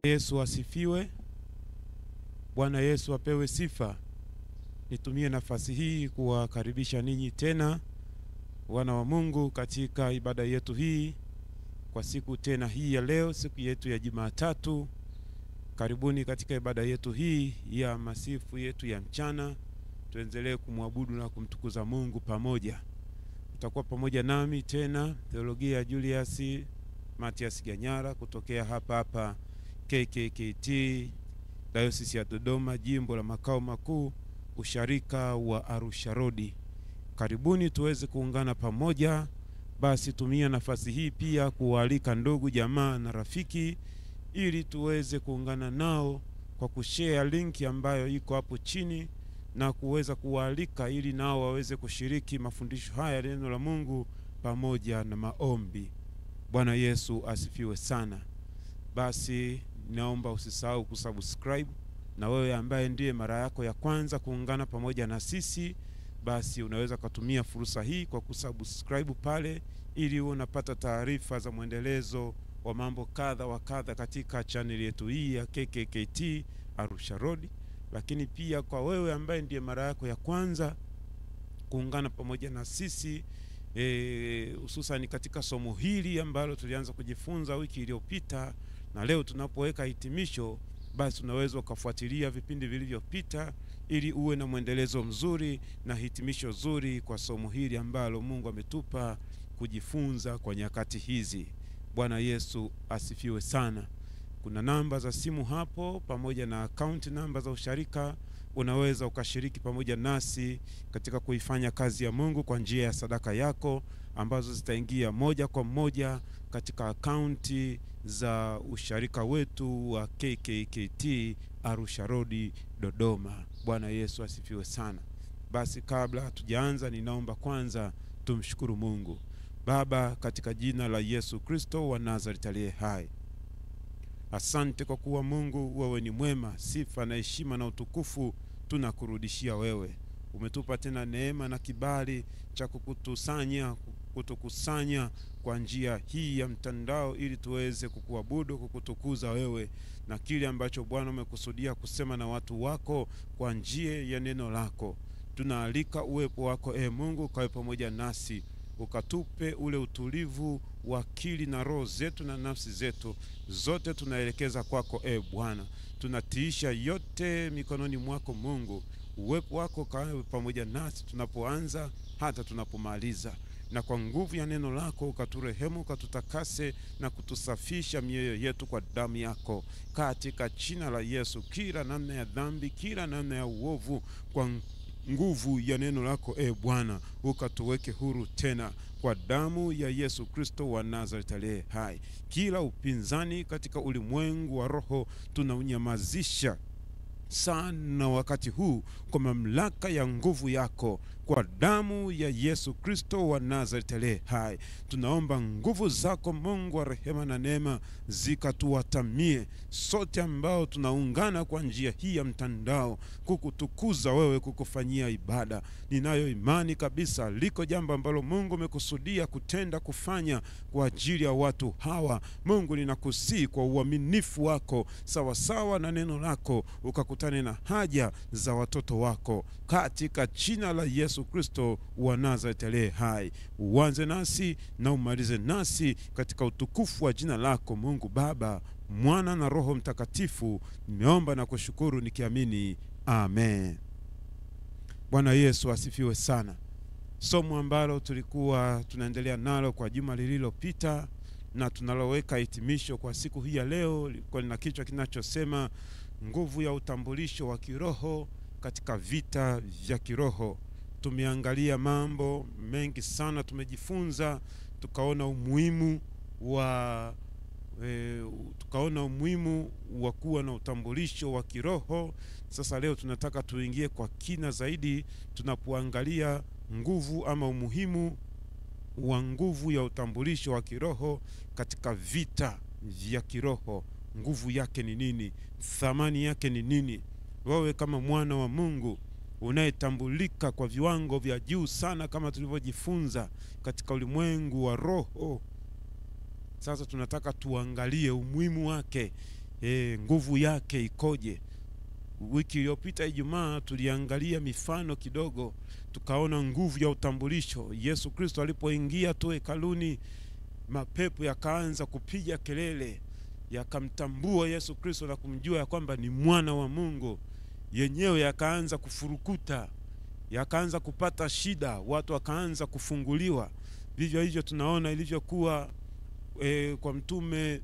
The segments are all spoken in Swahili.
Yesu asifiwe. Bwana Yesu apewe sifa. Nitumie nafasi hii kuwakaribisha ninyi tena wana wa Mungu katika ibada yetu hii kwa siku tena hii ya leo, siku yetu ya Jumatatu. Karibuni katika ibada yetu hii ya masifu yetu ya mchana. Tuendelee kumwabudu na kumtukuza Mungu pamoja. Utakuwa pamoja nami tena Theologia Julius Matias Ganyara kutokea hapa KKKT Diocese ya Dodoma, jimbo la makao makuu, usharika wa Arusha Road. Karibuni tuweze kuungana pamoja. Basi tumia nafasi hii pia kualika ndugu jamaa na rafiki ili tuweze kuungana nao kwa kushare linki ambayo iko hapo chini na kuweza kualika ili nao waweze kushiriki mafundisho haya neno la Mungu pamoja na maombi. Bwana Yesu asifiwe sana. Basi naomba usisahau kusubscribe, na wewe ambaye ndiye mara yako ya kwanza kuungana pamoja na sisi, basi unaweza kutumia fursa hii kwa kusubscribe pale ili unapata taarifa za muendelezo wa mambo kadha wa kadha katika channel yetu hii ya KKKT Arusha Road. Lakini pia kwa wewe ambaye ndiye mara yako ya kwanza kuungana pamoja na sisi hususan katika somo hili ambalo tulianza kujifunza wiki iliyopita na leo tunapoweka hitimisho, basi unaweza kufuatilia vipindi vilivyopita ili uwe na muendelezo mzuri na hitimisho zuri kwa somo hili ambalo Mungu ametupa kujifunza kwa nyakati hizi. Bwana Yesu asifiwe sana. Kuna namba za simu hapo pamoja na account namba za usharika. Unaweza ukashiriki pamoja nasi katika kuifanya kazi ya Mungu kwa njia ya sadaka yako ambazo zitaingia moja kwa moja katika akaunti za usharika wetu wa KKKT Arusha Road Dodoma. Bwana Yesu asifiwe sana. Basi kabla hatujaanza, ninaomba kwanza tumshukuru Mungu. Baba, katika jina la Yesu Kristo wa Nazareti aliye hai, asante kwa kuwa Mungu wewe ni mwema. Sifa na heshima na utukufu tunakurudishia wewe. Umetupa tena neema na kibali cha kutukusanya kwa njia hii ya mtandao ili tuweze kukuabudu, kukutukuza wewe, na kile ambacho Bwana umekusudia kusema na watu wako kwa njia ya neno lako. Tunaalika uwepo wako Mungu kawe pamoja nasi, ukatupe ule utulivu wa akili na roho zetu na nafsi zetu zote tunaelekeza kwako Bwana. Tunatiisha yote mikononi mwako Mungu. Uwepo wako kawe pamoja nasi tunapoanza hata tunapomaliza, na kwa nguvu ya neno lako ukaturehemu, ukatutakase na kutusafisha mioyo yetu kwa damu yako, katika jina la Yesu. Kila namna ya dhambi, kila namna ya uovu, kwa nguvu ya neno lako Bwana ukatuweke huru tena kwa damu ya Yesu Kristo wa Nazareti aliye hai. Kila upinzani katika ulimwengu wa roho tunaunyamazisha sana wakati huu kwa mamlaka ya nguvu yako, kwa damu ya Yesu Kristo wa Nazareti aliye hai. Tunaomba nguvu zako Mungu wa rehema na neema zikatuwatamie sote ambao tunaungana kwa njia hii ya mtandao kukutukuza wewe, kukufanyia ibada. Ninayo imani kabisa liko jambo ambalo Mungu umekusudia kutenda, kufanya kwa ajili ya watu hawa. Mungu, ninakusihi kwa uaminifu wako sawa sawa na neno lako, ukakutane na haja za watoto wako katika jina la Yesu Kristo wa Nazareti aliye hai. Uanze nasi na umalize nasi katika utukufu wa jina lako Mungu Baba, Mwana na Roho Mtakatifu. Nimeomba na kushukuru nikiamini, amen. Bwana Yesu asifiwe sana. Somo ambalo tulikuwa tunaendelea nalo kwa juma lililopita na tunaloweka hitimisho kwa siku hii ya leo liko na kichwa kinachosema nguvu ya utambulisho wa kiroho katika vita vya kiroho. Tumeangalia mambo mengi sana, tumejifunza, tukaona umuhimu wa kuwa na utambulisho wa kiroho. Sasa leo tunataka tuingie kwa kina zaidi tunapoangalia nguvu ama umuhimu wa nguvu ya utambulisho wa kiroho katika vita vya kiroho. Nguvu yake ni nini? Thamani yake ni nini? Wewe kama mwana wa Mungu unayetambulika kwa viwango vya juu sana kama tulivyojifunza katika ulimwengu wa roho. Sasa tunataka tuangalie umuhimu wake, nguvu yake ikoje. Wiki iliyopita Ijumaa tuliangalia mifano kidogo, tukaona nguvu ya utambulisho. Yesu Kristo alipoingia tu hekaluni, mapepo yakaanza kupiga kelele, yakamtambua Yesu Kristo na kumjua ya kwamba ni mwana wa Mungu. Yenyewe yakaanza kufurukuta, yakaanza kupata shida, watu wakaanza kufunguliwa. Vivyo hivyo tunaona ilivyokuwa kwa mtume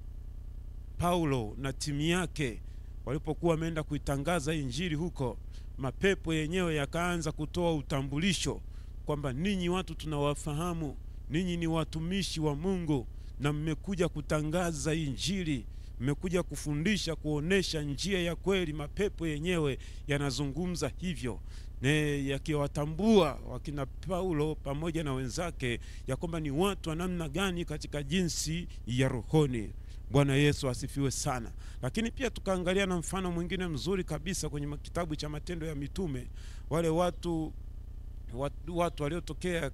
Paulo na timu yake walipokuwa wameenda kuitangaza injili huko, mapepo yenyewe yakaanza kutoa utambulisho kwamba ninyi watu tunawafahamu, ninyi ni watumishi wa Mungu na mmekuja kutangaza injili, mmekuja kufundisha, kuonesha njia ya kweli. Mapepo yenyewe yanazungumza hivyo, yakiwatambua wakina Paulo pamoja na wenzake ya kwamba ni watu wa namna gani katika jinsi ya rohoni. Bwana Yesu asifiwe sana. Lakini pia tukaangalia na mfano mwingine mzuri kabisa kwenye kitabu cha Matendo ya Mitume, wale watu waliotokea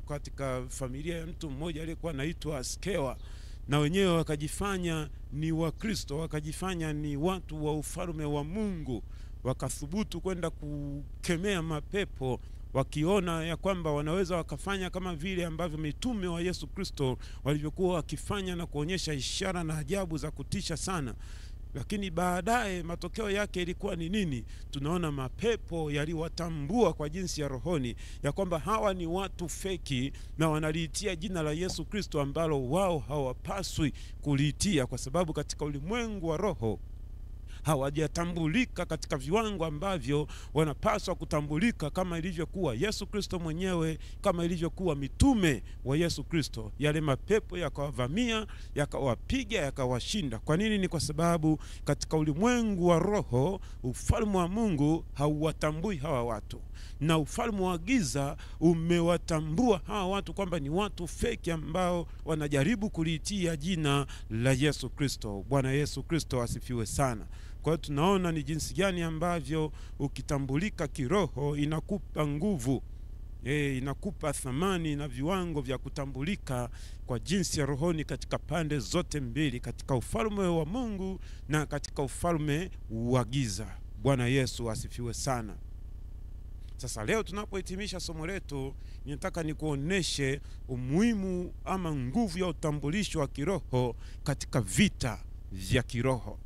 katika familia ya mtu mmoja aliyekuwa anaitwa Askewa, na wenyewe wakajifanya ni Wakristo, wakajifanya ni watu wa ufalme wa Mungu, wakathubutu kwenda kukemea mapepo, wakiona ya kwamba wanaweza wakafanya kama vile ambavyo mitume wa Yesu Kristo walivyokuwa wakifanya na kuonyesha ishara na ajabu za kutisha sana. Lakini baadaye matokeo yake ilikuwa ni nini? Tunaona mapepo yaliwatambua kwa jinsi ya rohoni ya kwamba hawa ni watu feki na wanaliitia jina la Yesu Kristo ambalo wao hawapaswi kuliitia, kwa sababu katika ulimwengu wa roho hawajatambulika katika viwango ambavyo wanapaswa kutambulika, kama ilivyokuwa Yesu Kristo mwenyewe, kama ilivyokuwa mitume wa Yesu Kristo. Yale mapepo yakawavamia, yakawapiga, yakawashinda. Kwa nini? Ni kwa sababu katika ulimwengu wa roho ufalme wa Mungu hauwatambui hawa watu, na ufalme wa giza umewatambua hawa watu kwamba ni watu feki ambao wanajaribu kuliitia jina la Yesu Kristo. Bwana Yesu Kristo asifiwe sana. Kwa hiyo tunaona ni jinsi gani ambavyo ukitambulika kiroho inakupa nguvu, inakupa thamani na viwango vya kutambulika kwa jinsi ya rohoni katika pande zote mbili, katika ufalme wa Mungu na katika ufalme wa giza. Bwana Yesu asifiwe sana. Sasa leo tunapohitimisha somo letu, ninataka nikuoneshe umuhimu ama nguvu ya utambulisho wa kiroho katika vita vya kiroho.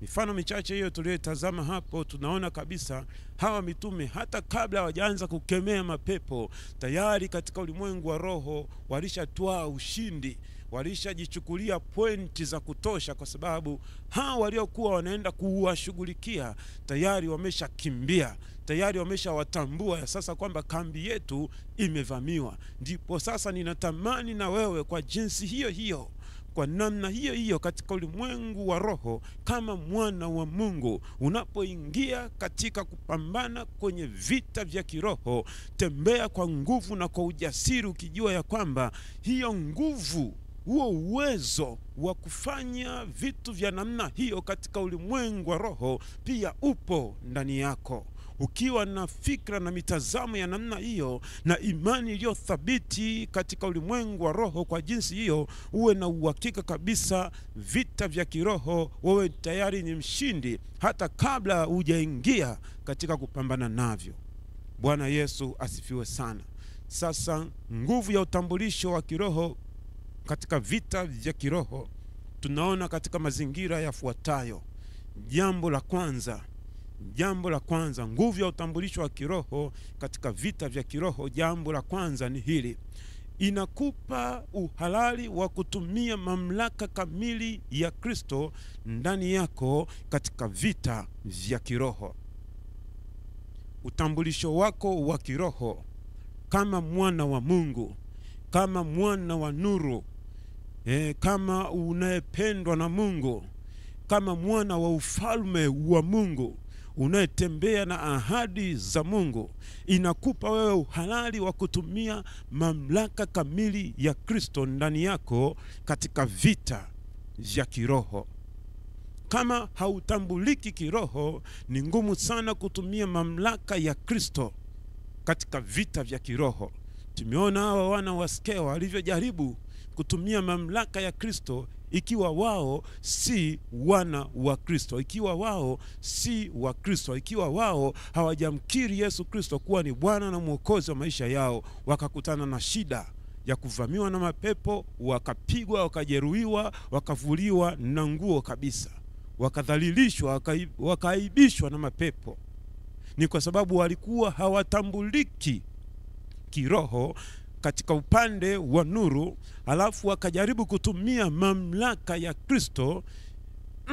Mifano michache hiyo tuliyotazama hapo, tunaona kabisa hawa mitume hata kabla hawajaanza kukemea mapepo, tayari katika ulimwengu wa roho walishatoa ushindi, walishajichukulia pointi za kutosha, kwa sababu hawa waliokuwa wanaenda kuwashughulikia tayari wameshakimbia, tayari wameshawatambua ya sasa kwamba kambi yetu imevamiwa. Ndipo sasa ninatamani na wewe kwa jinsi hiyo hiyo kwa namna hiyo hiyo katika ulimwengu wa roho kama mwana wa Mungu. Unapoingia katika kupambana kwenye vita vya kiroho, tembea kwa nguvu na kwa ujasiri, ukijua ya kwamba hiyo nguvu, huo uwezo wa kufanya vitu vya namna hiyo katika ulimwengu wa roho pia upo ndani yako. Ukiwa na fikra na mitazamo ya namna hiyo na imani iliyo thabiti katika ulimwengu wa roho, kwa jinsi hiyo uwe na uhakika kabisa vita vya kiroho wewe tayari ni mshindi hata kabla hujaingia katika kupambana navyo. Bwana Yesu asifiwe sana. Sasa nguvu ya utambulisho wa kiroho katika vita vya kiroho tunaona katika mazingira yafuatayo. Jambo la kwanza, nguvu ya utambulisho wa kiroho katika vita vya kiroho, jambo la kwanza ni hili: inakupa uhalali wa kutumia mamlaka kamili ya Kristo ndani yako katika vita vya kiroho. Utambulisho wako wa kiroho kama mwana wa Mungu, kama mwana wa nuru, kama unayependwa na Mungu, kama mwana wa ufalme wa Mungu, unayetembea na ahadi za Mungu, inakupa wewe uhalali wa kutumia mamlaka kamili ya Kristo ndani yako katika vita vya kiroho. Kama hautambuliki kiroho, ni ngumu sana kutumia mamlaka ya Kristo katika vita vya kiroho. Tumeona hawa wana wa Skewa walivyojaribu kutumia mamlaka ya Kristo ikiwa wao si wana wa Kristo, ikiwa wao si wa Kristo, ikiwa wao hawajamkiri Yesu Kristo kuwa ni Bwana na Mwokozi wa maisha yao. Wakakutana na shida ya kuvamiwa na mapepo, wakapigwa, wakajeruhiwa, wakavuliwa na nguo kabisa, wakadhalilishwa, wakaaibishwa na mapepo. Ni kwa sababu walikuwa hawatambuliki kiroho katika upande wa nuru, alafu wakajaribu kutumia mamlaka ya Kristo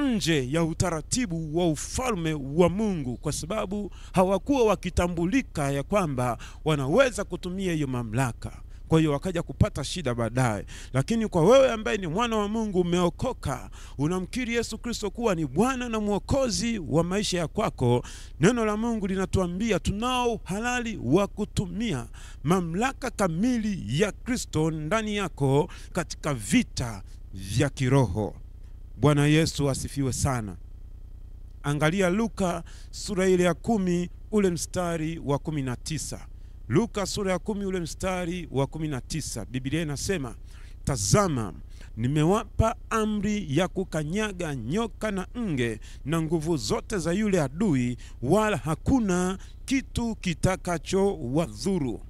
nje ya utaratibu wa ufalme wa Mungu, kwa sababu hawakuwa wakitambulika ya kwamba wanaweza kutumia hiyo mamlaka. Kwa hiyo wakaja kupata shida baadaye. Lakini kwa wewe ambaye ni mwana wa Mungu, umeokoka, unamkiri Yesu Kristo kuwa ni Bwana na Mwokozi wa maisha ya kwako, neno la Mungu linatuambia tunao halali wa kutumia mamlaka kamili ya Kristo ndani yako katika vita vya kiroho. Bwana Yesu asifiwe sana. Angalia Luka sura ile ya 10 ule mstari wa 19. Luka sura ya 10 ule mstari wa 19, Biblia inasema, tazama, nimewapa amri ya kukanyaga nyoka na nge na nguvu zote za yule adui, wala hakuna kitu kitakacho wadhuru.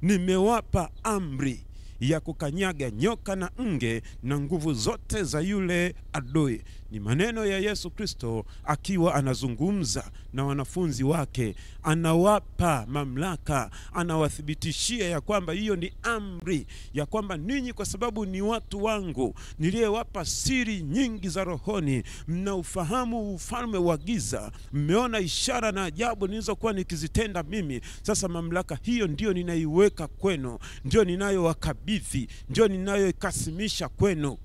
Nimewapa amri ya kukanyaga nyoka na nge na nguvu zote za yule adui. Ni maneno ya Yesu Kristo akiwa anazungumza na wanafunzi wake, anawapa mamlaka, anawathibitishia ya kwamba hiyo ni amri, ya kwamba ninyi kwa sababu ni watu wangu niliyewapa siri nyingi za rohoni, mnaufahamu ufalme wa giza, mmeona ishara na ajabu nilizokuwa nikizitenda mimi. Sasa mamlaka hiyo ndio ninaiweka kwenu, ndio ninayowakabidhi, ndio ninayoikasimisha kwenu,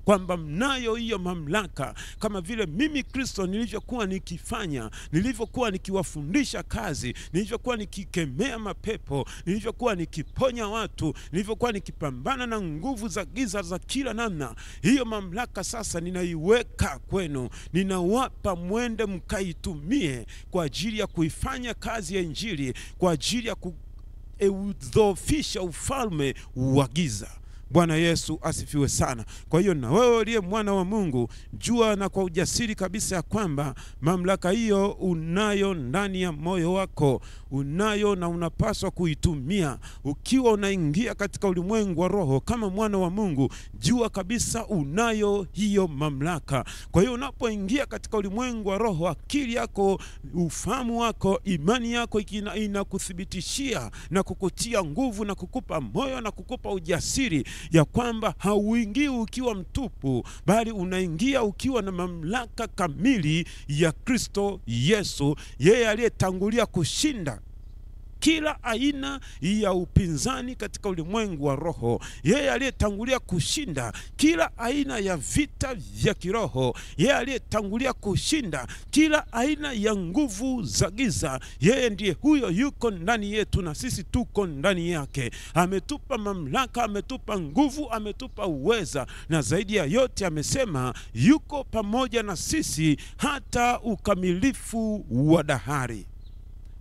kwamba mnayo hiyo mamlaka, kama vile mimi Kristo nilivyokuwa nikifanya, nilivyokuwa nikiwafundisha kazi, nilivyokuwa nikikemea mapepo, nilivyokuwa nikiponya watu, nilivyokuwa nikipambana na nguvu za giza za kila namna. Hiyo mamlaka sasa ninaiweka kwenu, ninawapa mwende mkaitumie kwa ajili ya kuifanya kazi ya Injili, kwa ajili ya kudhoofisha ufalme wa giza. Bwana Yesu asifiwe sana. Kwa hiyo na wewe uliye mwana wa Mungu, jua na kwa ujasiri kabisa ya kwamba mamlaka hiyo unayo ndani ya moyo wako, unayo na unapaswa kuitumia. Ukiwa unaingia katika ulimwengu wa roho kama mwana wa Mungu, jua kabisa unayo hiyo mamlaka. Kwa hiyo unapoingia katika ulimwengu wa roho, akili yako, ufahamu wako, imani yako inakuthibitishia na kukutia nguvu na kukupa moyo na kukupa ujasiri ya kwamba hauingii ukiwa mtupu, bali unaingia ukiwa na mamlaka kamili ya Kristo Yesu, yeye aliyetangulia kushinda kila aina ya upinzani katika ulimwengu wa roho. Yeye aliyetangulia kushinda kila aina ya vita vya kiroho, yeye aliyetangulia kushinda kila aina ya nguvu za giza, yeye ndiye huyo yuko ndani yetu na sisi tuko ndani yake. Ametupa mamlaka, ametupa nguvu, ametupa uweza, na zaidi ya yote amesema yuko pamoja na sisi hata ukamilifu wa dahari.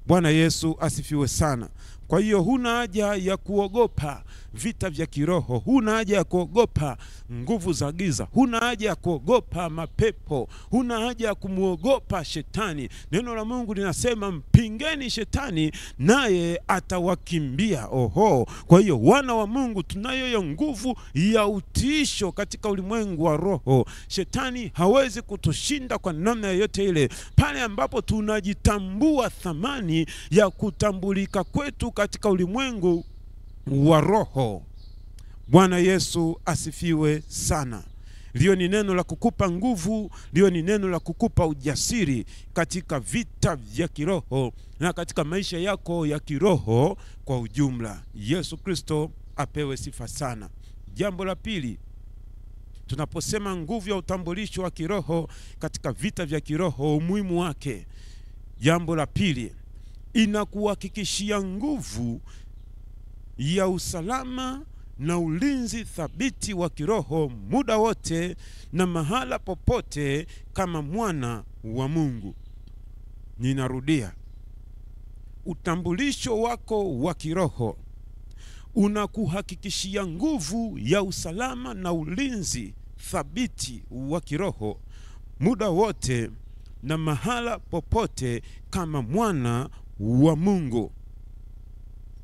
Bwana Yesu asifiwe sana. Kwa hiyo huna haja ya kuogopa vita vya kiroho, huna haja ya kuogopa nguvu za giza, huna haja ya kuogopa mapepo, huna haja ya kumuogopa shetani. Neno la Mungu linasema mpingeni shetani naye atawakimbia. Kwa hiyo wana wa Mungu tunayo nguvu ya utiisho katika ulimwengu wa roho. Shetani hawezi kutushinda kwa namna yoyote ile pale ambapo tunajitambua thamani ya kutambulika kwetu katika ulimwengu wa roho. Bwana Yesu asifiwe sana. Lio ni neno la kukupa nguvu, lio ni neno la kukupa ujasiri katika vita vya kiroho na katika maisha yako ya kiroho kwa ujumla. Yesu Kristo apewe sifa sana. Jambo la pili, tunaposema nguvu ya utambulisho wa kiroho katika vita vya kiroho, umuhimu wake. Jambo la pili, inakuhakikishia nguvu ya usalama na ulinzi thabiti wa kiroho muda wote na mahala popote kama mwana wa Mungu. Ninarudia, utambulisho wako wa kiroho unakuhakikishia nguvu ya usalama na ulinzi thabiti wa kiroho muda wote na mahala popote kama mwana wa Mungu.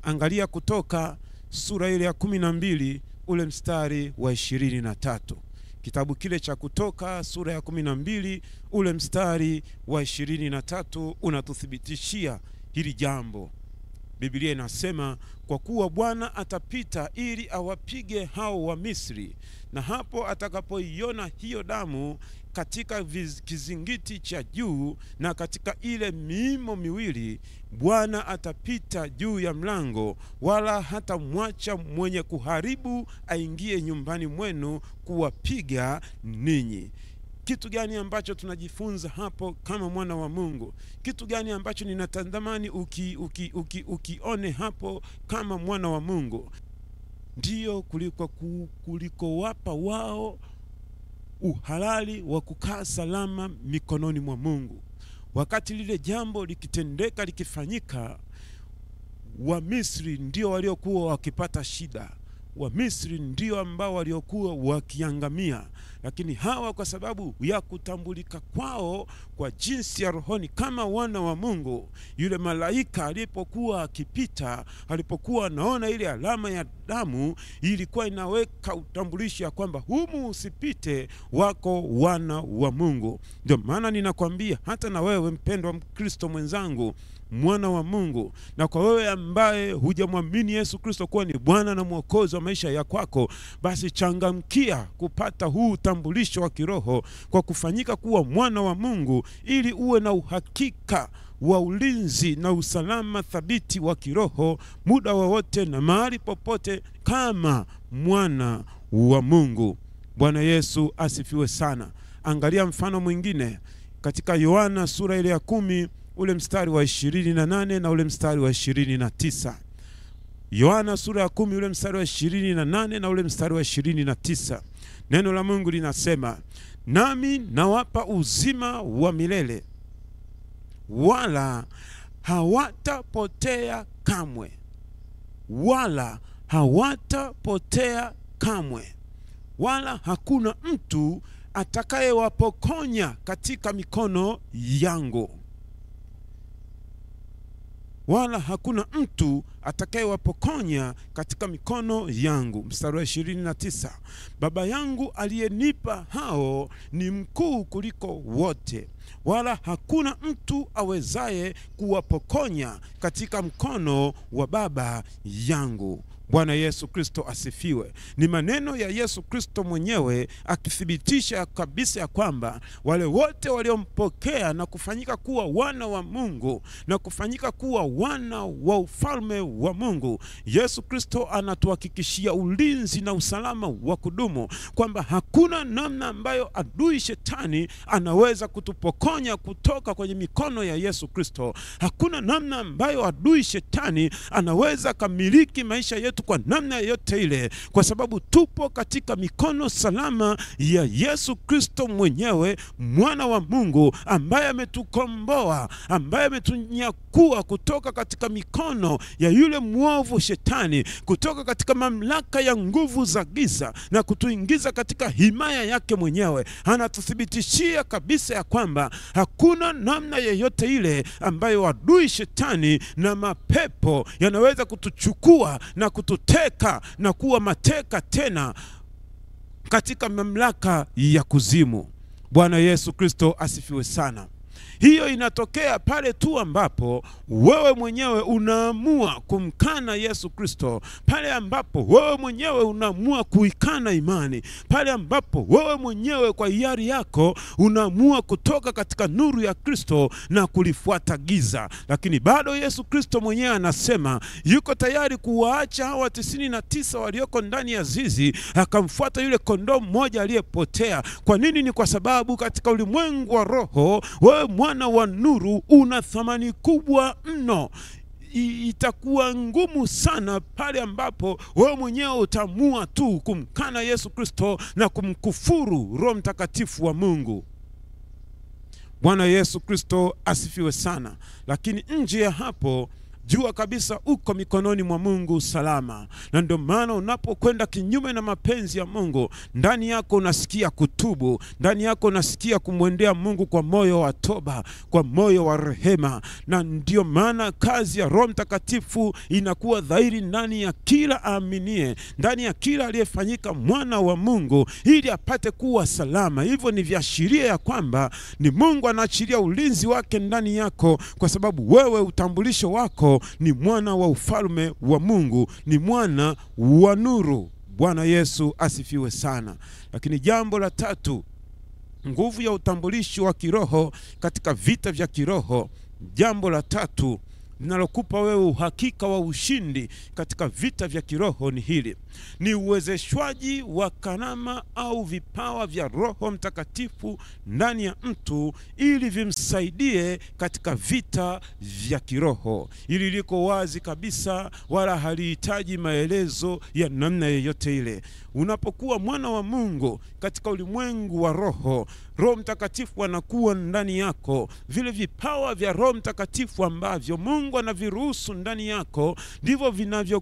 Angalia Kutoka sura ile ya 12 ule mstari wa 23. Kitabu kile cha Kutoka sura ya 12 ule mstari wa 23 unatuthibitishia hili jambo. Biblia inasema, kwa kuwa Bwana atapita ili awapige hao wa Misri, na hapo atakapoiona hiyo damu katika kizingiti cha juu na katika ile miimo miwili, Bwana atapita juu ya mlango, wala hata mwacha mwenye kuharibu aingie nyumbani mwenu kuwapiga ninyi. Kitu gani ambacho tunajifunza hapo kama mwana wa Mungu? Kitu gani ambacho ninatazamani ukione hapo kama mwana wa Mungu? Ndiyo kuliko wapa wao uhalali wa kukaa salama mikononi mwa Mungu. Wakati lile jambo likitendeka, likifanyika, wa Misri ndio waliokuwa wakipata shida. Wa Misri ndio ambao waliokuwa wakiangamia. Lakini hawa, kwa sababu ya kutambulika kwao kwa jinsi ya rohoni kama wana wa Mungu, yule malaika alipokuwa akipita, alipokuwa anaona ile alama ya damu, ilikuwa inaweka utambulisho ya kwamba humu usipite, wako wana wa Mungu. Ndio maana ninakwambia hata na wewe mpendwa Mkristo mwenzangu, mwana wa Mungu, na kwa wewe ambaye hujamwamini Yesu Kristo kuwa ni Bwana na Mwokozi wa maisha ya kwako, basi changamkia kupata huu utambulisho wa kiroho kwa kufanyika kuwa mwana wa Mungu, ili uwe na uhakika wa ulinzi na usalama thabiti wa kiroho muda wowote na mahali popote kama mwana wa Mungu. Bwana Yesu asifiwe sana. Angalia mfano mwingine katika Yohana sura ile ya 10 ule mstari wa 28 na ule mstari wa 29. Yohana sura ya 10 ule mstari wa 28 na ule mstari wa 29. Neno la Mungu linasema, nami nawapa uzima wa milele, wala hawatapotea kamwe, wala hawatapotea kamwe, wala hakuna mtu atakayewapokonya katika mikono yangu. Wala hakuna mtu atakayewapokonya katika mikono yangu. Mstari wa 29, Baba yangu aliyenipa hao ni mkuu kuliko wote, wala hakuna mtu awezaye kuwapokonya katika mkono wa Baba yangu. Bwana Yesu Kristo asifiwe. Ni maneno ya Yesu Kristo mwenyewe akithibitisha kabisa ya kwamba wale wote waliompokea na kufanyika kuwa wana wa Mungu na kufanyika kuwa wana wa ufalme wa Mungu, Yesu Kristo anatuhakikishia ulinzi na usalama wa kudumu, kwamba hakuna namna ambayo adui shetani anaweza kutupokonya kutoka kwenye mikono ya Yesu Kristo. Hakuna namna ambayo adui shetani anaweza kamiliki maisha yetu kwa namna yote ile, kwa sababu tupo katika mikono salama ya Yesu Kristo mwenyewe, mwana wa Mungu, ambaye ametukomboa, ambaye ametunyakua kutoka katika mikono ya yule mwovu shetani, kutoka katika mamlaka ya nguvu za giza na kutuingiza katika himaya yake mwenyewe. Anatuthibitishia kabisa ya kwamba hakuna namna yeyote ile ambayo adui shetani na mapepo yanaweza kutuchukua na kututeka na kuwa mateka tena katika mamlaka ya kuzimu. Bwana Yesu Kristo asifiwe sana. Hiyo inatokea pale tu ambapo wewe mwenyewe unaamua kumkana Yesu Kristo, pale ambapo wewe mwenyewe unaamua kuikana imani, pale ambapo wewe mwenyewe kwa hiari yako unaamua kutoka katika nuru ya Kristo na kulifuata giza. Lakini bado Yesu Kristo mwenyewe anasema yuko tayari kuwaacha hawa 99 walioko ndani ya zizi, akamfuata yule kondoo mmoja aliyepotea. Kwa nini? Ni kwa sababu katika ulimwengu wa roho wewe mwana wa nuru una thamani kubwa mno. Itakuwa ngumu sana pale ambapo wewe mwenyewe utaamua tu kumkana Yesu Kristo na kumkufuru Roho Mtakatifu wa Mungu. Bwana Yesu Kristo asifiwe sana. Lakini nje ya hapo, jua kabisa uko mikononi mwa Mungu salama. Na ndio maana unapokwenda kinyume na mapenzi ya Mungu, ndani yako unasikia kutubu, ndani yako unasikia kumwendea Mungu kwa moyo wa toba, kwa moyo wa rehema. Na ndio maana kazi ya Roho Mtakatifu inakuwa dhahiri ndani ya kila aaminie, ndani ya kila aliyefanyika mwana wa Mungu, ili apate kuwa salama. Hivyo ni viashiria ya kwamba ni Mungu anaachilia ulinzi wake ndani yako, kwa sababu wewe utambulisho wako ni mwana wa ufalme wa Mungu, ni mwana wa nuru. Bwana Yesu asifiwe sana. Lakini jambo la tatu, nguvu ya utambulisho wa kiroho katika vita vya kiroho. Jambo la tatu linalokupa wewe uhakika wa ushindi katika vita vya kiroho ni hili: ni uwezeshwaji wa karama au vipawa vya Roho Mtakatifu ndani ya mtu ili vimsaidie katika vita vya kiroho. Ili liko wazi kabisa, wala halihitaji maelezo ya namna yoyote ile. Unapokuwa mwana wa Mungu katika ulimwengu wa roho, Roho Mtakatifu anakuwa ndani yako. Vile vipawa vya Roho Mtakatifu ambavyo Mungu anaviruhusu ndani yako, ndivyo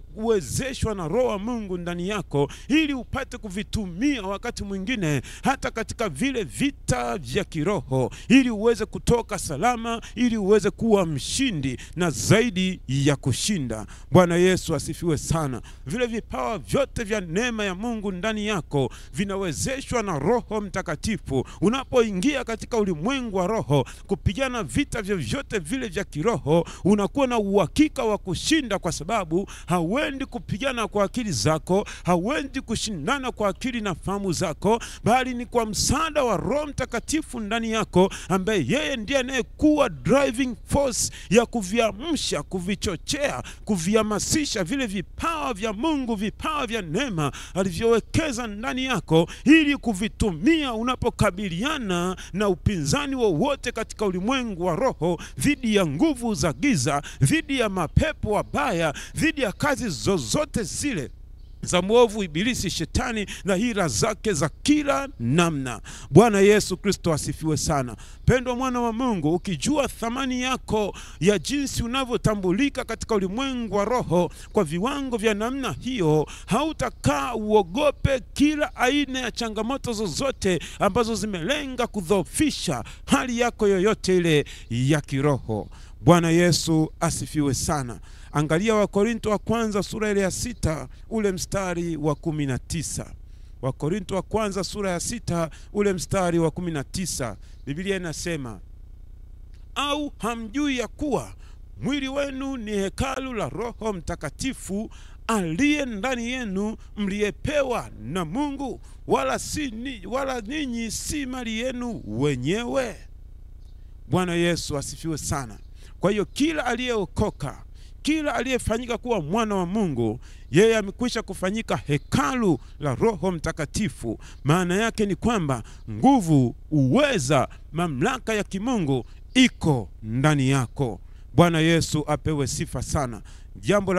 vinavyokuwezeshwa na Roho wa Mungu ndani yako, ili upate kuvitumia wakati mwingine hata katika vile vita vya kiroho, ili uweze kutoka salama, ili uweze kuwa mshindi na zaidi ya kushinda. Bwana Yesu asifiwe sana. Vile vipawa vyote vya neema ya Mungu ndani yako vinawezeshwa na Roho Mtakatifu. Unapoingia katika ulimwengu wa roho kupigana vita vyovyote vile vya kiroho, unakuwa na uhakika wa kushinda, kwa sababu hauendi kupigana kwa akili zako, hauendi kushindana kwa akili na fahamu zako, bali ni kwa msaada wa Roho Mtakatifu ndani yako, ambaye yeye ndiye anayekuwa driving force ya kuviamsha, kuvichochea, kuvihamasisha vile vipawa vya Mungu, vipawa vya neema alivyowekeza ndani yako, ili kuvitumia unapokabiliana na upinzani wowote katika ulimwengu wa roho, dhidi ya nguvu za giza, dhidi ya mapepo wabaya, dhidi ya kazi zozote zile za mwovu ibilisi shetani na hila zake za kila namna. Bwana Yesu Kristo asifiwe sana. Pendwa mwana wa Mungu, ukijua thamani yako ya jinsi unavyotambulika katika ulimwengu wa roho kwa viwango vya namna hiyo, hautakaa uogope kila aina ya changamoto zozote ambazo zimelenga kudhoofisha hali yako yoyote ile ya kiroho. Bwana Yesu asifiwe sana. Angalia Wakorinto wa kwanza sura ile ya 6 ule mstari wa 19. Wakorinto wa kwanza sura ya 6 ule mstari wa 19. Biblia inasema, au hamjui ya kuwa mwili wenu ni hekalu la Roho Mtakatifu aliye ndani yenu mliyepewa na Mungu, wala ninyi si mali yenu wenyewe. Bwana Yesu asifiwe sana. Kwa hiyo kila aliyeokoka, kila aliyefanyika kuwa mwana wa Mungu, yeye amekwisha kufanyika hekalu la Roho Mtakatifu. Maana yake ni kwamba nguvu, uweza, mamlaka ya kimungu iko ndani yako. Bwana Yesu apewe sifa sana. Jambo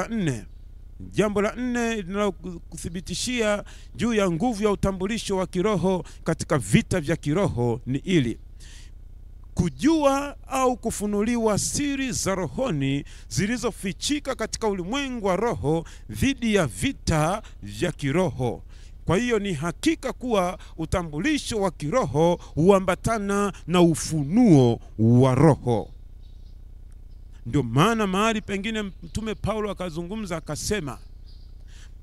la nne linalokuthibitishia juu ya nguvu ya utambulisho wa kiroho katika vita vya kiroho ni ili kujua au kufunuliwa siri za rohoni zilizofichika katika ulimwengu wa roho dhidi ya vita vya kiroho. Kwa hiyo ni hakika kuwa utambulisho wa kiroho huambatana na ufunuo wa roho. Ndio maana mahali pengine Mtume Paulo akazungumza akasema,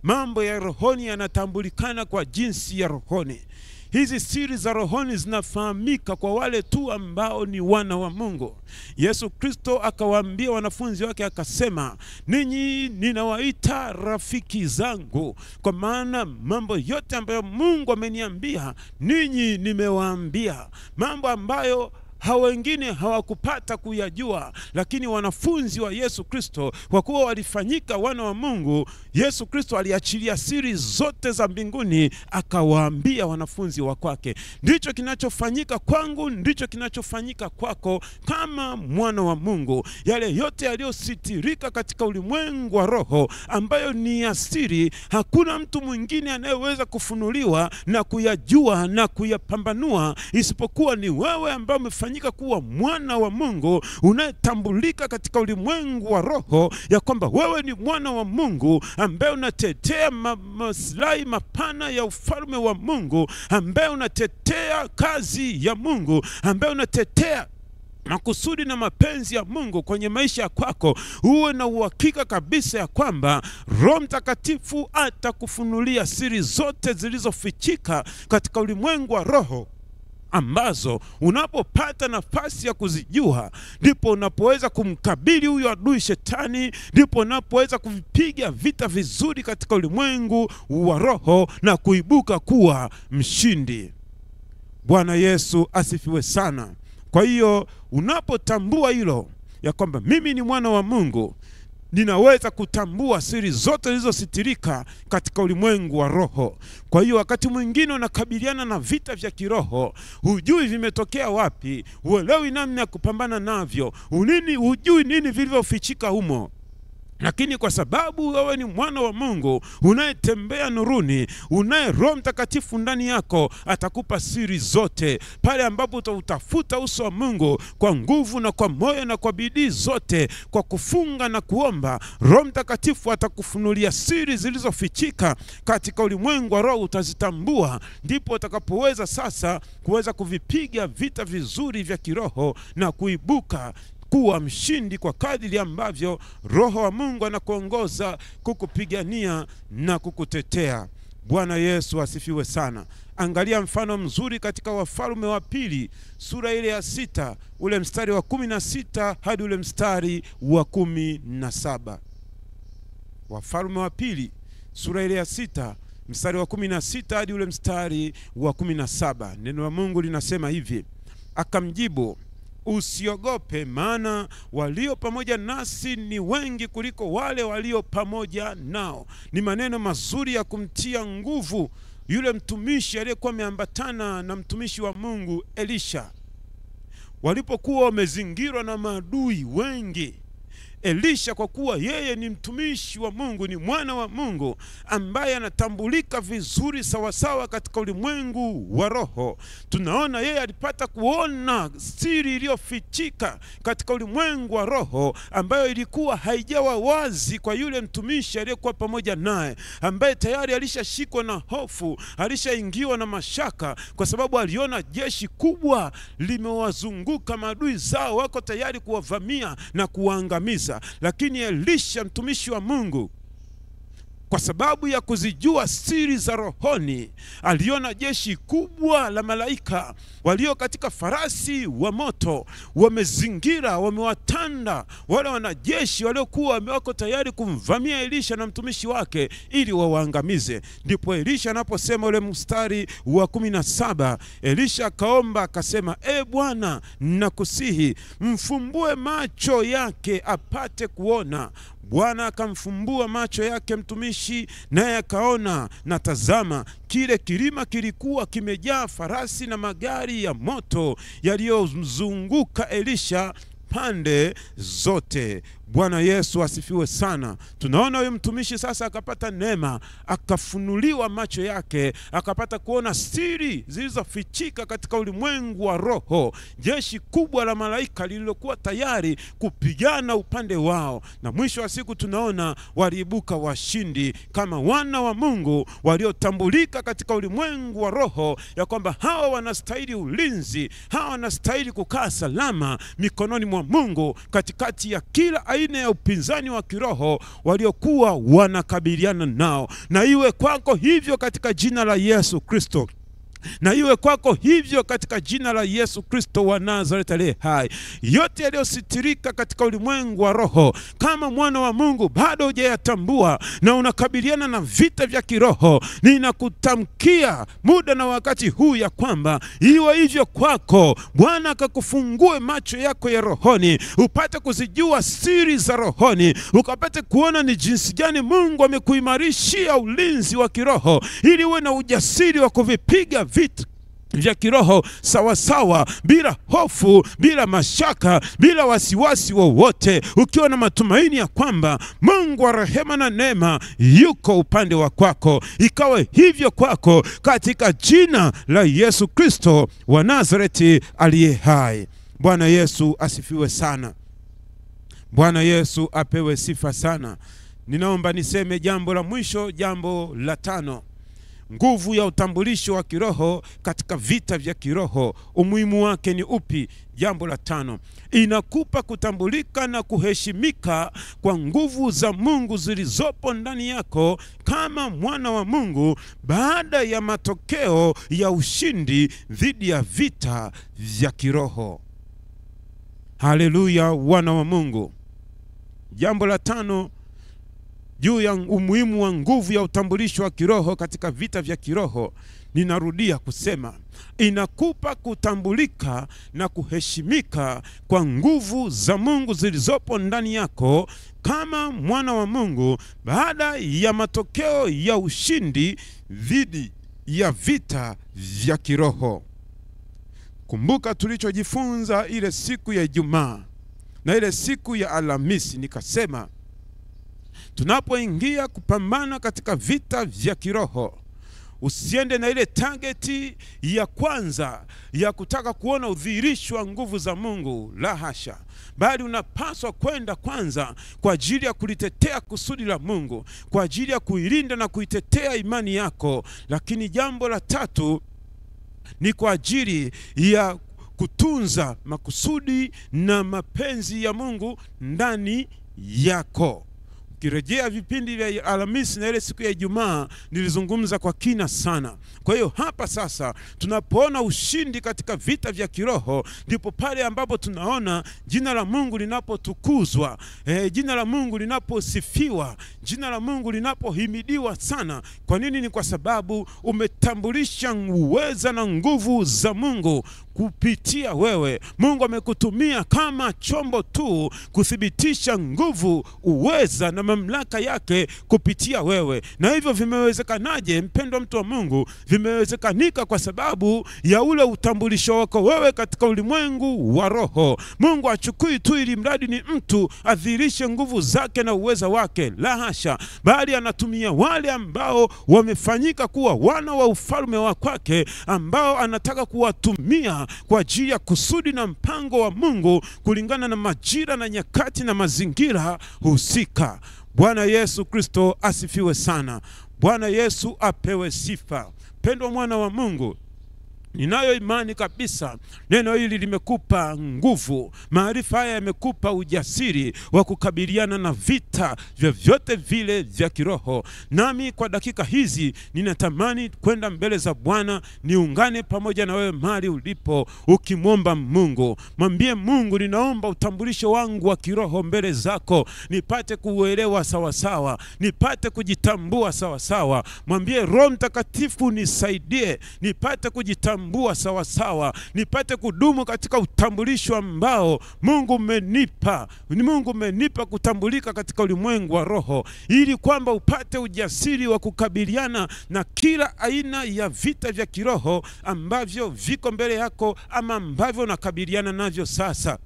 mambo ya rohoni yanatambulikana kwa jinsi ya rohoni. Hizi siri za rohoni zinafahamika kwa wale tu ambao ni wana wa Mungu. Yesu Kristo akawaambia wanafunzi wake akasema, ninyi ninawaita rafiki zangu, kwa maana mambo yote ambayo Mungu ameniambia ninyi nimewaambia. Mambo ambayo wengine hawakupata kuyajua, lakini wanafunzi wa Yesu Kristo kwa kuwa walifanyika wana wa Mungu, Yesu Kristo aliachilia siri zote za mbinguni akawaambia wanafunzi wa kwake. Ndicho kinachofanyika kwangu, ndicho kinachofanyika kwako kama mwana wa Mungu. Yale yote yaliyositirika katika ulimwengu wa roho ambayo ni asiri, hakuna mtu mwingine anayeweza kufunuliwa na kuyajua na kuyapambanua isipokuwa ni wewe ambaye umefanyika kuwa mwana wa Mungu, unayetambulika katika ulimwengu wa roho ya kwamba wewe ni mwana wa Mungu ambaye unatetea maslahi mapana ya ufalme wa Mungu, ambaye unatetea kazi ya Mungu, ambaye unatetea makusudi na mapenzi ya Mungu kwenye maisha kwako. Uwe na uhakika kabisa ya kwamba Roho Mtakatifu atakufunulia siri zote zilizofichika katika ulimwengu wa roho, ambazo unapopata nafasi ya kuzijua, ndipo unapoweza kumkabili huyo adui shetani, ndipo unapoweza kuvipiga vita vizuri katika ulimwengu wa roho na kuibuka kuwa mshindi. Bwana Yesu asifiwe sana. Kwa hiyo unapotambua hilo ya kwamba mimi ni mwana wa Mungu, ninaweza kutambua siri zote zilizositirika katika ulimwengu wa roho. Kwa hiyo wakati mwingine unakabiliana na vita vya kiroho, hujui vimetokea wapi, huelewi namna ya kupambana navyo, hujui nini vilivyofichika humo. Lakini kwa sababu wewe ni mwana wa Mungu, unayetembea nuruni, unaye Roho Mtakatifu ndani yako, atakupa siri zote. Pale ambapo utautafuta uso wa Mungu kwa nguvu na kwa moyo na kwa bidii zote, kwa kufunga na kuomba, Roho Mtakatifu atakufunulia siri zilizofichika katika ulimwengu wa roho, utazitambua. Ndipo utakapoweza sasa kuweza kuvipiga vita vizuri vya kiroho na kuibuka kuwa mshindi kwa kadiri ambavyo Roho wa Mungu anakuongoza kukupigania na kukutetea. Bwana Yesu asifiwe sana. Angalia mfano mzuri katika Wafalme wa Pili sura ile ya 6, ule mstari wa 16 hadi ule mstari wa 17. Wafalme wa Pili sura ile ya 6 mstari wa 16 hadi ule mstari wa 17. Neno la Mungu linasema hivi: akamjibu, usiogope, maana walio pamoja nasi ni wengi kuliko wale walio pamoja nao. Ni maneno mazuri ya kumtia nguvu yule mtumishi aliyekuwa ameambatana na mtumishi wa Mungu Elisha. Walipokuwa wamezingirwa na maadui wengi, Elisha, kwa kuwa yeye ni mtumishi wa Mungu, ni mwana wa Mungu ambaye anatambulika vizuri sawasawa katika ulimwengu wa roho, tunaona yeye alipata kuona siri iliyofichika katika ulimwengu wa roho ambayo ilikuwa haijawa wazi kwa yule mtumishi aliyekuwa pamoja naye, ambaye tayari alishashikwa na hofu, alishaingiwa na mashaka, kwa sababu aliona jeshi kubwa limewazunguka, maadui zao wako tayari kuwavamia na kuwaangamiza. Lakini Elisha mtumishi wa Mungu, kwa sababu ya kuzijua siri za rohoni, aliona jeshi kubwa la malaika walio katika farasi wa moto wamezingira, wamewatanda wale wanajeshi waliokuwa wamewako tayari kumvamia Elisha na mtumishi wake ili wawaangamize. Ndipo Elisha anaposema ule mstari wa 17, Elisha akaomba akasema, Bwana, nakusihi mfumbue macho yake apate kuona. Bwana akamfumbua macho yake mtumishi, naye akaona, na tazama, kile kilima kilikuwa kimejaa farasi na magari ya moto yaliyomzunguka Elisha pande zote. Bwana Yesu asifiwe sana. Tunaona huyo mtumishi sasa akapata neema, akafunuliwa macho yake, akapata kuona siri zilizofichika katika ulimwengu wa roho. Jeshi kubwa la malaika lililokuwa tayari kupigana upande wao, na mwisho wa siku tunaona waliibuka washindi kama wana wa Mungu waliotambulika katika ulimwengu wa roho, ya kwamba hawa wanastahili ulinzi, hawa wanastahili kukaa salama mikononi mwa Mungu katikati ya kila aina ya upinzani wa kiroho waliokuwa wanakabiliana nao. Na iwe kwako hivyo katika jina la Yesu Kristo. Na iwe kwako hivyo katika jina la Yesu Kristo wa Nazareti aliye hai. Yote yaliyositirika katika ulimwengu wa roho, kama mwana wa Mungu bado hujayatambua na unakabiliana na vita vya kiroho, ninakutamkia muda na wakati huu ya kwamba iwe hivyo kwako. Bwana akakufungue macho yako ya rohoni, upate kuzijua siri za rohoni, ukapate kuona ni jinsi gani Mungu amekuimarishia ulinzi wa kiroho, ili uwe na ujasiri wa kuvipiga vita vya kiroho sawa sawa, bila hofu, bila mashaka, bila wasiwasi wowote, ukiwa na matumaini ya kwamba Mungu wa rehema na neema yuko upande wa kwako. Ikawe hivyo kwako katika jina la Yesu Kristo wa Nazareti aliye hai. Bwana Yesu asifiwe sana. Bwana Yesu apewe sifa sana. Ninaomba niseme jambo la mwisho, jambo la 5. Nguvu ya utambulisho wa kiroho katika vita vya kiroho, umuhimu wake ni upi? Jambo la 5, inakupa kutambulika na kuheshimika kwa nguvu za Mungu zilizopo ndani yako kama mwana wa Mungu baada ya matokeo ya ushindi dhidi ya vita vya kiroho. Haleluya, wana wa Mungu. Jambo la 5 juu ya umuhimu wa nguvu ya utambulisho wa kiroho katika vita vya kiroho, ninarudia kusema, inakupa kutambulika na kuheshimika kwa nguvu za Mungu zilizopo ndani yako kama mwana wa Mungu baada ya matokeo ya ushindi dhidi ya vita vya kiroho. Kumbuka tulichojifunza ile siku ya Ijumaa na ile siku ya Alhamisi. Nikasema tunapoingia kupambana katika vita vya kiroho, usiende na ile targeti ya kwanza ya kutaka kuona udhihirisho wa nguvu za Mungu, la hasha, bali unapaswa kwenda kwanza kwa ajili ya kulitetea kusudi la Mungu, kwa ajili ya kuilinda na kuitetea imani yako. Lakini jambo la 3 ni kwa ajili ya kutunza makusudi na mapenzi ya Mungu ndani yako. Kirejea vipindi vya Alhamisi na ile siku ya Ijumaa, nilizungumza kwa kina sana. Kwa hiyo hapa sasa tunapoona ushindi katika vita vya kiroho, ndipo pale ambapo tunaona jina la Mungu linapotukuzwa, jina la Mungu linaposifiwa, jina la Mungu linapohimidiwa sana. Kwa nini? Ni kwa sababu umetambulisha uweza na nguvu za Mungu kupitia wewe. Mungu amekutumia kama chombo tu kuthibitisha nguvu, uweza na mamlaka yake kupitia wewe. Na hivyo vimewezekanaje, mpendwa mtu wa Mungu? Vimewezekanika kwa sababu ya ule utambulisho wako wewe katika ulimwengu wa roho. Mungu achukui tu ili mradi ni mtu adhihirishe nguvu zake na uweza wake, la hasha, bali anatumia wale ambao wamefanyika kuwa wana wa ufalme wa kwake, ambao anataka kuwatumia kwa ajili ya kusudi na mpango wa Mungu kulingana na majira na nyakati na mazingira husika. Bwana Yesu Kristo asifiwe sana. Bwana Yesu apewe sifa. Pendwa mwana wa Mungu, Ninayo imani kabisa neno hili limekupa nguvu, maarifa haya yamekupa ujasiri wa kukabiliana na vita vyovyote vile vya kiroho. Nami kwa dakika hizi ninatamani kwenda mbele za Bwana, niungane pamoja na wewe mahali ulipo ukimwomba Mungu. Mwambie Mungu, ninaomba utambulisho wangu wa kiroho mbele zako, nipate kuuelewa sawa sawa, nipate kujitambua sawa sawa. Mwambie Roho Mtakatifu nisaidie, nipate kujitambua sawa sawa, nipate kudumu katika utambulisho ambao Mungu umenipa. Mungu umenipa kutambulika katika ulimwengu wa roho, ili kwamba upate ujasiri wa kukabiliana na kila aina ya vita vya kiroho ambavyo viko mbele yako ama ambavyo unakabiliana navyo sasa.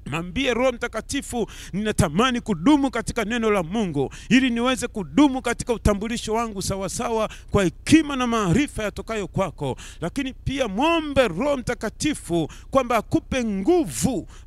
Mwambie Roho Mtakatifu, ninatamani kudumu katika neno la Mungu ili niweze kudumu katika utambulisho wangu sawa sawa kwa hekima na maarifa yatokayo kwako. Lakini pia muombe Roho Mtakatifu kwamba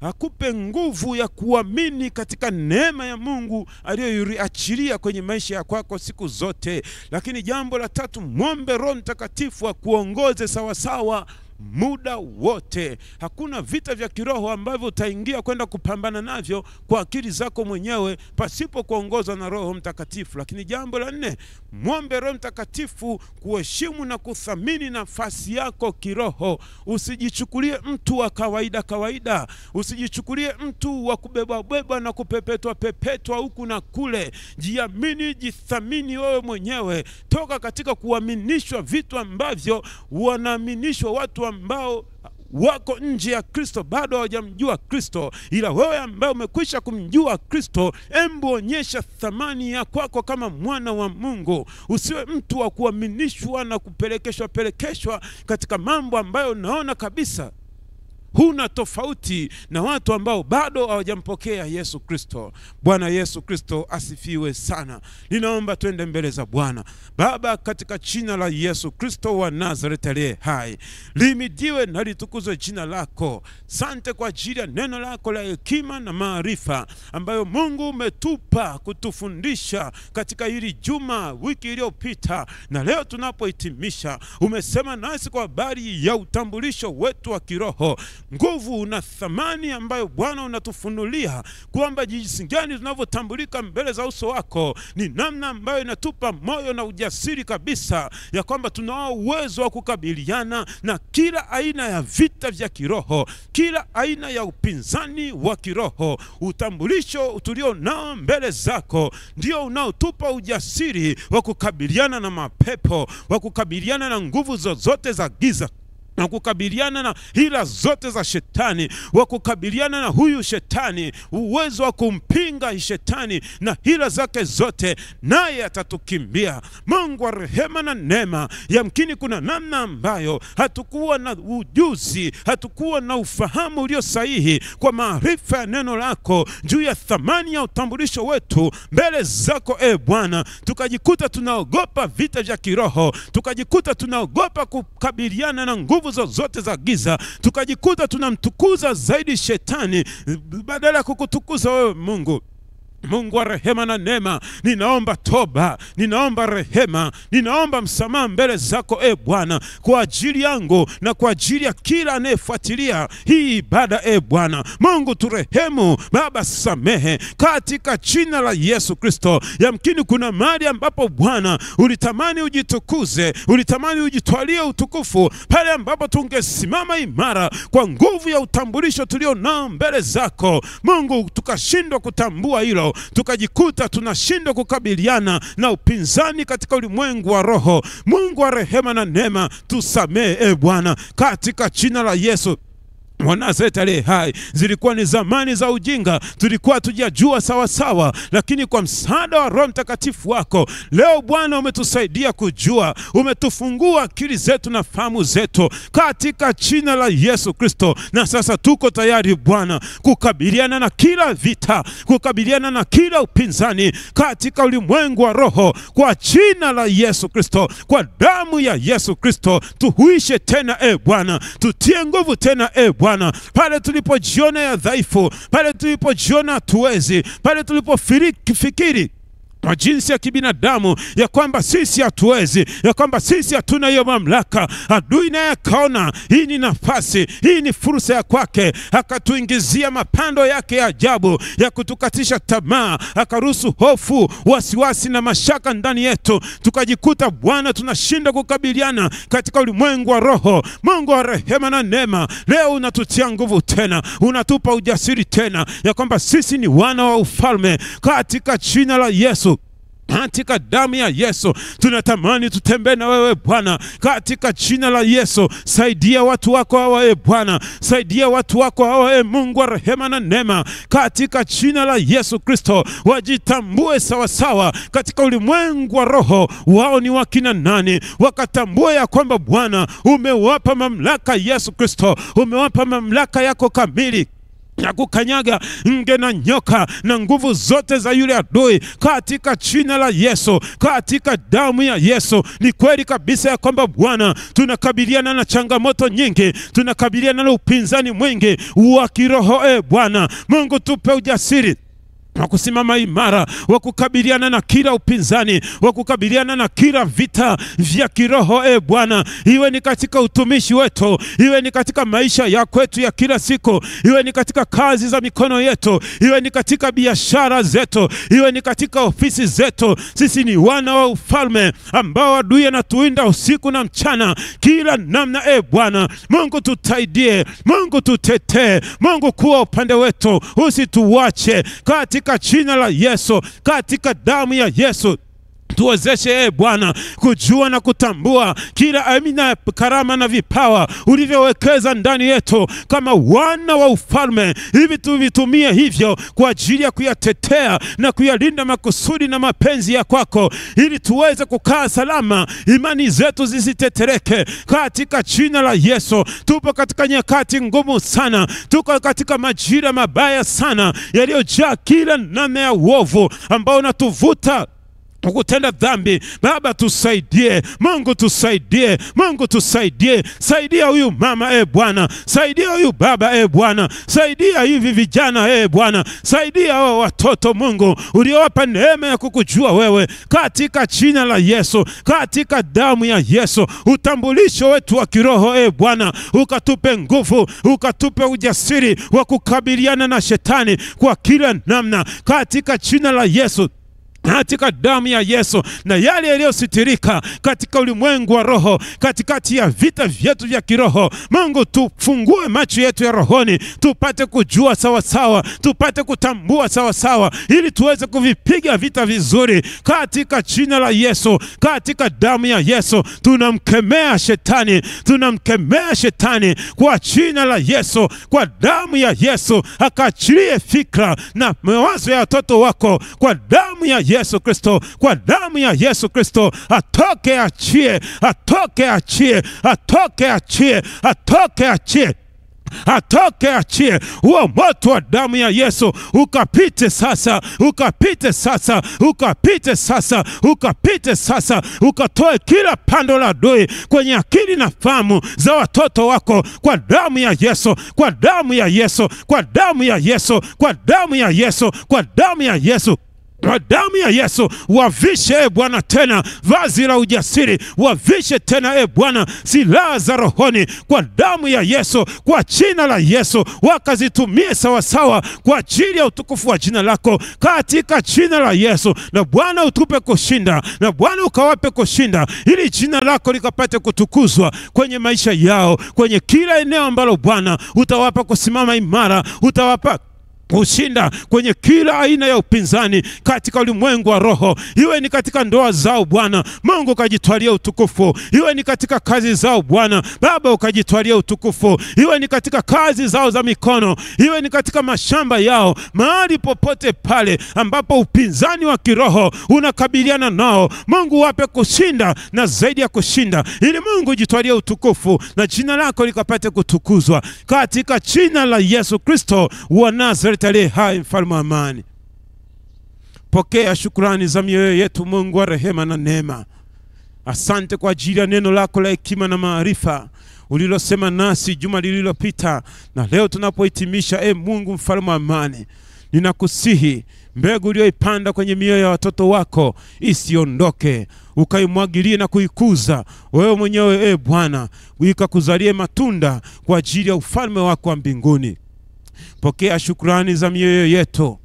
akupe nguvu ya kuamini katika neema ya Mungu aliyoiachilia kwenye maisha ya kwako siku zote. Lakini jambo la tatu, muombe Roho Mtakatifu akuongoze sawa sawa muda wote. Hakuna vita vya kiroho ambavyo utaingia kwenda kupambana navyo kwa akili zako mwenyewe pasipo kuongozwa na Roho Mtakatifu. Lakini jambo la nne, muombe Roho Mtakatifu kuheshimu na kuthamini nafasi yako kiroho. Usijichukulie mtu wa kawaida, usijichukulie mtu wa kubeba na kupepetwa huku na kule. Jiamini, jithamini wewe mwenyewe. Toka katika kuaminishwa vitu ambavyo wanaaminishwa watu ambao wako nje ya Kristo, bado hawajamjua Kristo. Ila wewe ambaye umekwisha kumjua Kristo, embu onyesha thamani ya kwako kama mwana wa Mungu. Usiwe mtu wa kuaminishwa na kupelekeshwa katika mambo ambayo unaona kabisa huna tofauti na watu ambao bado hawajampokea Yesu Kristo. Bwana Yesu Kristo asifiwe sana. Ninaomba twende mbele za Bwana. Baba, katika jina la Yesu Kristo wa Nazareti aliye hai, limidiwe na litukuzwe jina lako. Sante kwa ajili ya neno lako la hekima na maarifa ambayo Mungu umetupa kutufundisha katika hili juma, wiki iliyopita na leo tunapohitimisha. Umesema nasi kwa habari ya utambulisho wetu wa kiroho, nguvu na thamani ambayo Bwana unatufunulia kwamba jinsi gani tunavyotambulika mbele za uso wako ni namna ambayo inatupa moyo na ujasiri kabisa ya kwamba tunao uwezo wa kukabiliana na kila aina ya vita vya kiroho, kila aina ya upinzani wa kiroho. Utambulisho tulio nao mbele zako ndio unaotupa ujasiri wa kukabiliana na mapepo, wa kukabiliana na nguvu zozote za giza, na kukabiliana na hila zote za shetani, wa kukabiliana na huyu shetani, uwezo wa kumpinga shetani na hila zake zote, naye atatukimbia. Mungu wa rehema na neema, yamkini kuna namna ambayo hatukuwa na ujuzi, hatukuwa na ufahamu ulio sahihi kwa maarifa ya neno lako juu ya thamani ya utambulisho wetu mbele zako Bwana, tukajikuta tunaogopa vita vya kiroho, tukajikuta tunaogopa kukabiliana na nguvu zote za giza, tukajikuta tunamtukuza zaidi shetani badala ya kukutukuza wewe Mungu. Mungu wa rehema na neema, ninaomba toba, ninaomba rehema, ninaomba msamaha mbele zako Bwana, kwa ajili yangu na kwa ajili ya kila anayefuatilia hii ibada Bwana. Mungu turehemu, Baba samehe katika jina la Yesu Kristo. Yamkini kuna mahali ambapo Bwana ulitamani ujitukuze, ulitamani ujitwalie utukufu, pale ambapo tungesimama imara kwa nguvu ya utambulisho tulio nao mbele zako Mungu, tukashindwa kutambua hilo, tukajikuta tunashindwa kukabiliana na upinzani katika ulimwengu wa roho. Mungu wa rehema na neema, tusamehe Bwana katika jina la Yesu wa Nazareti aliye hai. Zilikuwa ni zamani za ujinga, tulikuwa tujajua sawa sawa, lakini kwa msaada wa Roho Mtakatifu wako leo Bwana umetusaidia kujua, umetufungua akili zetu na fahamu zetu katika jina la Yesu Kristo. Na sasa tuko tayari Bwana kukabiliana na kila vita, kukabiliana na kila upinzani katika ulimwengu wa roho kwa jina la Yesu Kristo. Kwa damu ya Yesu Kristo tuhuishe tena Bwana, tutie nguvu tena Bwana, pale tulipojiona ya dhaifu, pale tulipojiona hatuwezi, pale tulipofikiri kwa jinsi ya kibinadamu ya kwamba sisi hatuwezi, ya kwamba sisi hatuna hiyo mamlaka. Adui naye akaona hii ni nafasi, hii ni fursa ya kwake, akatuingizia mapando yake ya ajabu ya kutukatisha tamaa, akaruhusu hofu, wasiwasi na mashaka ndani yetu, tukajikuta Bwana tunashinda kukabiliana katika ulimwengu wa roho. Mungu wa rehema na neema, leo unatutia nguvu tena, unatupa ujasiri tena ya kwamba sisi ni wana wa ufalme katika jina la Yesu. Katika damu ya Yesu tunatamani tutembee na wewe Bwana katika jina la Yesu. Saidia watu wako hawa Bwana, saidia watu wako hawa Mungu wa rehema na neema, katika jina la Yesu Kristo. Wajitambue sawa sawa katika ulimwengu wa roho, wao ni wakina nani, wakatambue ya kwamba Bwana umewapa mamlaka. Yesu Kristo, umewapa mamlaka yako kamili ya kukanyaga nge na nyoka na nguvu zote za yule adui katika jina la Yesu, katika damu ya Yesu. Ni kweli kabisa ya kwamba Bwana tunakabiliana na changamoto nyingi, tunakabiliana na upinzani mwingi wa kiroho. Bwana Mungu, tupe ujasiri wa kusimama imara, wa kukabiliana na kila upinzani, wa kukabiliana na kila vita vya kiroho. Bwana, iwe ni katika utumishi wetu, iwe ni katika maisha ya kwetu ya kila siku, iwe ni katika kazi za mikono yetu, iwe ni katika biashara zetu, iwe ni katika ofisi zetu. Sisi ni wana wa ufalme ambao adui anatuinda usiku na mchana kila namna. Bwana Mungu, tutaidie, Mungu tutetee, Mungu kuwa upande wetu, usituache katika jina la Yesu, katika damu ya Yesu. Tuwezeshe Bwana kujua na kutambua kila aina ya karama na vipawa ulivyowekeza ndani yetu kama wana wa ufalme, hivi tuvitumie hivyo kwa ajili ya kuyatetea na kuyalinda makusudi na mapenzi ya kwako, ili tuweze kukaa salama, imani zetu zisitetereke katika jina la Yesu. Tupo katika nyakati ngumu sana, tuko katika majira mabaya sana yaliyojaa kila namna ya uovu ambao unatuvuta kutenda dhambi. Baba tusaidie, Mungu tusaidie, Mungu tusaidie. Saidia huyu mama Bwana, saidia huyu baba Bwana, saidia hivi vijana Bwana, saidia hao watoto Mungu uliowapa neema ya kukujua wewe, katika jina la Yesu, katika damu ya Yesu. Utambulisho wetu wa kiroho Bwana, ukatupe nguvu, ukatupe ujasiri wa kukabiliana na shetani kwa kila namna, katika jina la Yesu, katika damu ya Yesu. Na yale yaliyositirika katika ulimwengu wa roho, katikati ya vita vyetu vya kiroho, Mungu tufungue macho yetu ya rohoni, tupate kujua sawa sawa, tupate kutambua sawa sawa, ili tuweze kuvipiga vita vizuri katika jina la Yesu, katika damu ya Yesu. Tunamkemea shetani, tunamkemea shetani kwa jina la Yesu, kwa damu ya Yesu. Akaachilie fikra na mawazo ya watoto wako kwa damu ya Yesu Kristo, kwa damu ya Yesu Kristo. Atoke achie, atoke achie, atoke achie, atoke achie, atoke achie. Huo moto wa damu ya Yesu ukapite sasa, ukapite sasa, ukapite sasa, ukapite sasa, ukatoe kila pando la adui kwenye akili na fahamu za watoto wako kwa damu ya Yesu, kwa damu ya Yesu, kwa damu ya Yesu, kwa damu ya Yesu, kwa damu ya Yesu, kwa damu ya Yesu. Wavishe Bwana tena vazi la ujasiri, wavishe tena Bwana silaha za rohoni kwa damu ya Yesu, kwa jina la Yesu. Wakazitumie sawa sawa kwa ajili ya utukufu wa jina lako, katika jina la Yesu. Na Bwana utupe kushinda, na Bwana ukawape kushinda, ili jina lako likapate kutukuzwa kwenye maisha yao, kwenye kila eneo ambalo Bwana utawapa kusimama imara, utawapa kushinda kwenye kila aina ya upinzani katika ulimwengu wa roho. Iwe ni katika ndoa zao Bwana Mungu, ukajitwalia utukufu. Iwe ni katika kazi zao Bwana Baba, ukajitwalia utukufu. Iwe ni katika kazi zao za mikono, iwe ni katika mashamba yao, mahali popote pale ambapo upinzani wa kiroho unakabiliana nao, Mungu wape kushinda na zaidi ya kushinda, ili Mungu jitwalie utukufu na jina lako likapate kutukuzwa, katika jina la Yesu Kristo wa Nazareti aliye hai, mfalme wa amani. Pokea shukrani za mioyo yetu Mungu wa rehema na neema. Asante kwa ajili ya neno lako la hekima na maarifa ulilosema nasi juma lililopita, na leo tunapohitimisha Mungu mfalme wa amani, ninakusihi mbegu uliyoipanda kwenye mioyo ya watoto wako isiondoke, ukaimwagilie na kuikuza wewe mwenyewe Bwana, ikakuzalie matunda kwa ajili ya ufalme wako wa mbinguni. Pokea shukrani za mioyo yetu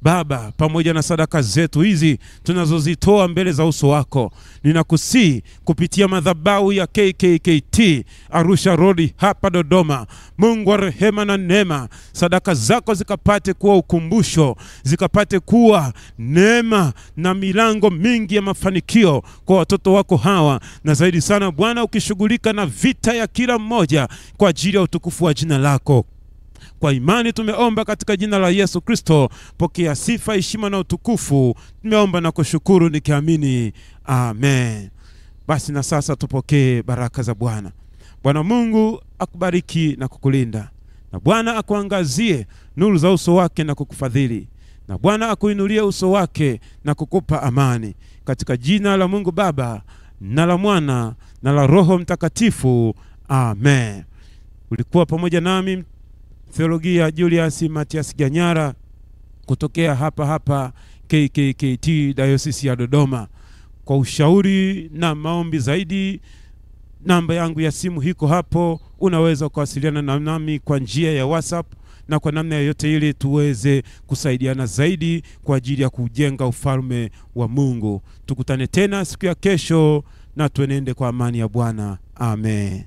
Baba, pamoja na sadaka zetu hizi tunazozitoa mbele za uso wako. Ninakusihi kupitia madhabahu ya KKKT Arusha Road hapa Dodoma, Mungu wa rehema na neema, sadaka zako zikapate kuwa ukumbusho, zikapate kuwa neema na milango mingi ya mafanikio kwa watoto wako hawa, na zaidi sana Bwana ukishughulika na vita ya kila mmoja kwa ajili ya utukufu wa jina lako. Kwa imani tumeomba katika jina la Yesu Kristo. Pokea sifa, heshima na utukufu. Tumeomba na kushukuru nikiamini. Amen. Basi na sasa tupokee baraka za Bwana. Bwana Mungu akubariki na kukulinda. Na Bwana akuangazie nuru za uso wake na kukufadhili. Na Bwana akuinulie uso wake na kukupa amani. Katika jina la Mungu Baba na la Mwana na la Roho Mtakatifu. Amen. Ulikuwa pamoja nami Theologia Julius Matias Ganyara kutokea hapa KKKT Diocese ya Dodoma. Kwa ushauri na maombi zaidi, namba yangu ya simu hiko hapo. Unaweza kuwasiliana na nami kwa njia ya WhatsApp, na kwa namna yoyote ile tuweze kusaidiana zaidi kwa ajili ya kujenga ufalme wa Mungu. Tukutane tena siku ya kesho, na tuenende kwa amani ya Bwana. Amen.